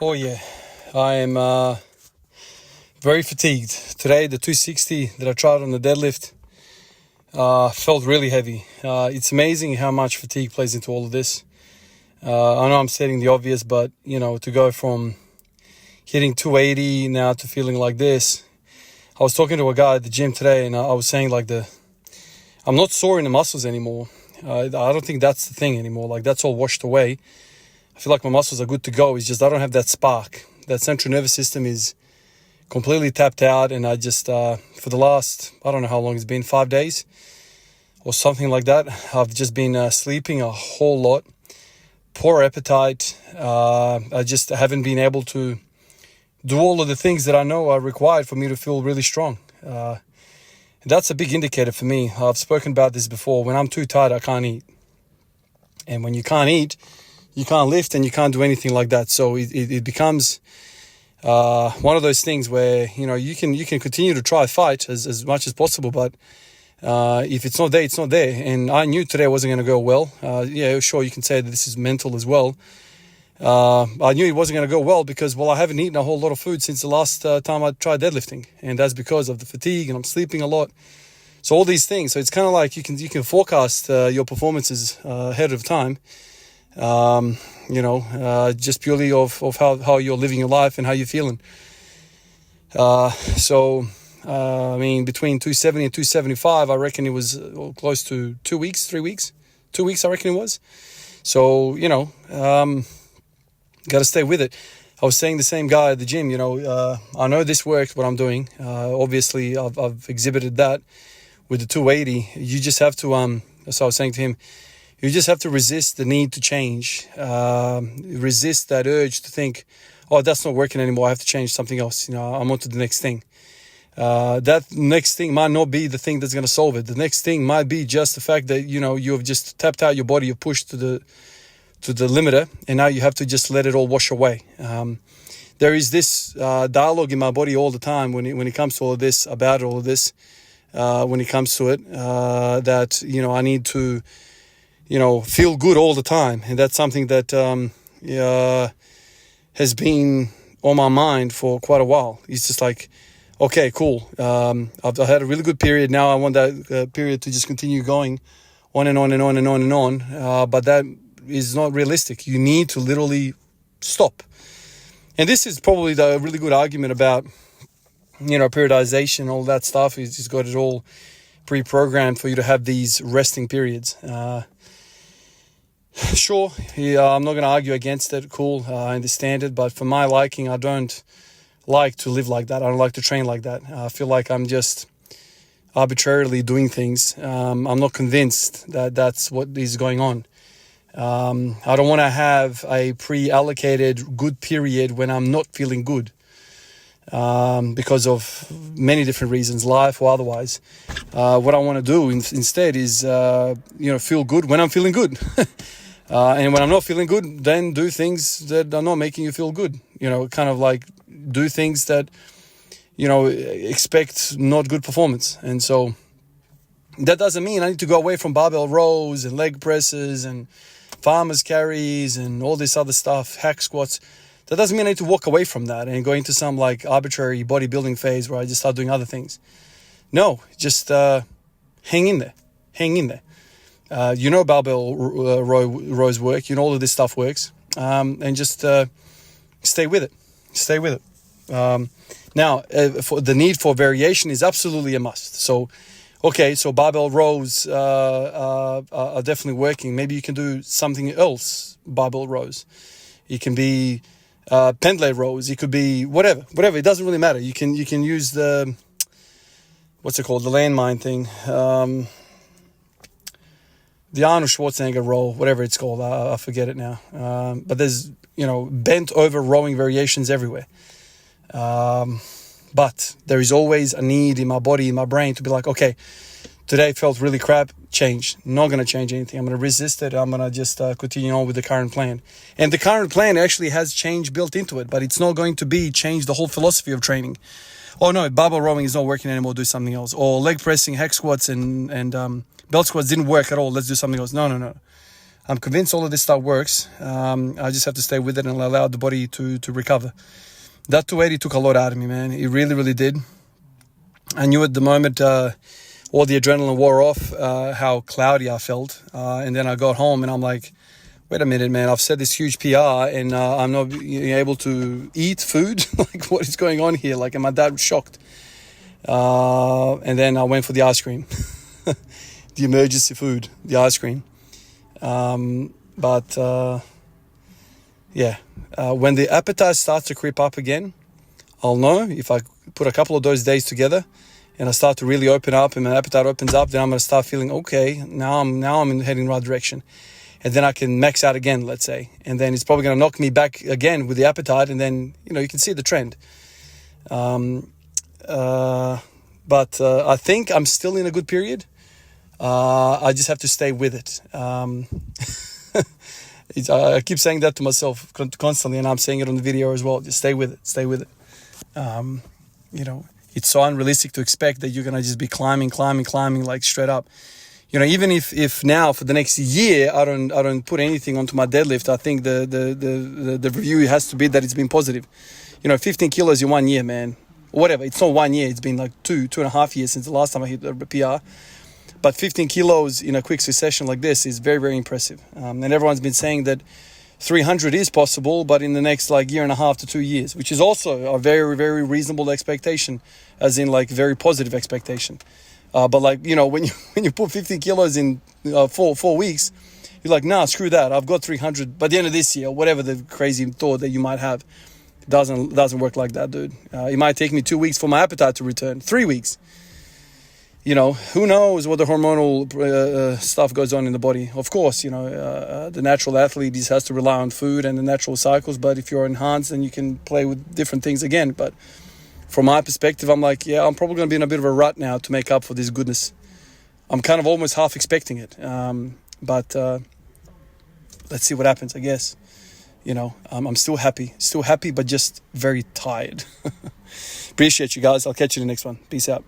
Oh yeah, I am very fatigued. Today, the 260 that I tried on the deadlift felt really heavy. It's amazing how much fatigue plays into all of this. I know I'm stating the obvious, but to go from hitting 280 now to feeling like this. I was talking to a guy at the gym today, and I was saying I'm not sore in the muscles anymore. I don't think that's the thing anymore. Like, that's all washed away. I feel like my muscles are good to go. It's just I don't have that spark. That central nervous system is completely tapped out, and I just, for the last, I don't know how long it's been, 5 days or something like that, I've just been sleeping a whole lot, poor appetite. I just haven't been able to do all of the things that I know are required for me to feel really strong. That's a big indicator for me. I've spoken about this before. When I'm too tired, I can't eat. And when you can't eat, you can't lift and you can't do anything like that. So it becomes one of those things where you can continue to try fight as much as possible, but if it's not there, it's not there. And I knew today wasn't going to go well. Yeah, sure, you can say that this is mental as well. I knew it wasn't going to go well because, I haven't eaten a whole lot of food since the last time I tried deadlifting, and that's because of the fatigue, and I'm sleeping a lot. So all these things. So it's kind of like you can forecast your performances ahead of time. Just purely of how you're living your life and how you're feeling. Between 270 and 275, I reckon it was close to 2 weeks, 3 weeks. 2 weeks, I reckon it was. So, got to stay with it. I was saying the same guy at the gym, I know this works, what I'm doing. Obviously, I've exhibited that with the 280. You just have to, so I was saying to him, you just have to resist the need to change, resist that urge to think, oh, that's not working anymore, I have to change something else. I'm on to the next thing. That next thing might not be the thing that's going to solve it. The next thing might be just the fact that, you have just tapped out your body, you've pushed to the limiter, and now you have to just let it all wash away. There is this dialogue in my body all the time when it comes to all of this, about all of this, when it comes to it, that, I need to, feel good all the time. And that's something that has been on my mind for quite a while. It's just like, okay, cool. I've had a really good period. Now I want that period to just continue going on and on and on and on and on. But that is not realistic. You need to literally stop. And this is probably the really good argument about, periodization, all that stuff. He's just got it all pre-programmed for you to have these resting periods. Sure, I'm not going to argue against it. Cool, I understand it. But for my liking, I don't like to live like that. I don't like to train like that. I feel like I'm just arbitrarily doing things. I'm not convinced that that's what is going on. I don't want to have a pre-allocated good period when I'm not feeling good, because of many different reasons, life or otherwise. What I want to do instead is, feel good when I'm feeling good. And when I'm not feeling good, then do things that are not making you feel good. Kind of like do things that, expect not good performance. And so that doesn't mean I need to go away from barbell rows and leg presses and farmer's carries and all this other stuff, hack squats. That doesn't mean I need to walk away from that and go into some arbitrary bodybuilding phase where I just start doing other things. No, just hang in there. Hang in there. Barbell rows work. All of this stuff works. And just stay with it. Stay with it. Now, for the need for variation is absolutely a must. So, okay, so barbell rows are definitely working. Maybe you can do something else, barbell rows. It can be pendlay rows. It could be whatever. It doesn't really matter. You can use the, what's it called, the landmine thing. The Arnold Schwarzenegger row, whatever it's called. I forget it now. But there's, bent over rowing variations everywhere. But there is always a need in my body, in my brain to be like, okay, today felt really crap, change. Not going to change anything. I'm going to resist it. I'm going to just continue on with the current plan. And the current plan actually has change built into it, but it's not going to be change the whole philosophy of training. Oh no, barbell rowing is not working anymore, do something else. Or leg pressing, hack squats and belt squats didn't work at all, let's do something else. No. I'm convinced all of this stuff works. I just have to stay with it and allow the body to recover. That 280 took a lot out of me, man. It really, really did. I knew at the moment all the adrenaline wore off, how cloudy I felt. And then I got home and I'm like, wait a minute, man, I've set this huge PR and I'm not able to eat food. Like, what is going on here? Like, and my dad was shocked. And then I went for the ice cream, the emergency food, the ice cream. When the appetite starts to creep up again, I'll know if I put a couple of those days together and I start to really open up and my appetite opens up, then I'm going to start feeling, okay, now I'm heading in the right direction. And then I can max out again, let's say. And then it's probably going to knock me back again with the appetite. And then, you can see the trend. But I think I'm still in a good period. I just have to stay with it. I keep saying that to myself constantly, and I'm saying it on the video as well. Just stay with it. It's so unrealistic to expect that you're going to just be climbing like straight up. Even if now for the next year I don't put anything onto my deadlift, I think the review has to be that it's been positive. 15 kilos in 1 year, man. Whatever. It's not 1 year. It's been like 2.5 years since the last time I hit the PR. But 15 kilos in a quick succession like this is very, very impressive. And everyone's been saying that 300 is possible, but in the next year and a half to 2 years, which is also a very, very reasonable expectation, as in very positive expectation. But when you put 15 kilos in 4 weeks, you're like, nah, screw that. I've got 300 by the end of this year, whatever the crazy thought that you might have. Doesn't work like that, dude. It might take me 2 weeks for my appetite to return, 3 weeks. Who knows what the hormonal stuff goes on in the body. Of course, the natural athlete just has to rely on food and the natural cycles. But if you're enhanced, then you can play with different things again. But from my perspective, I'm like, yeah, I'm probably going to be in a bit of a rut now to make up for this goodness. I'm kind of almost half expecting it. But let's see what happens, I guess. I'm still happy, but just very tired. Appreciate you guys. I'll catch you in the next one. Peace out.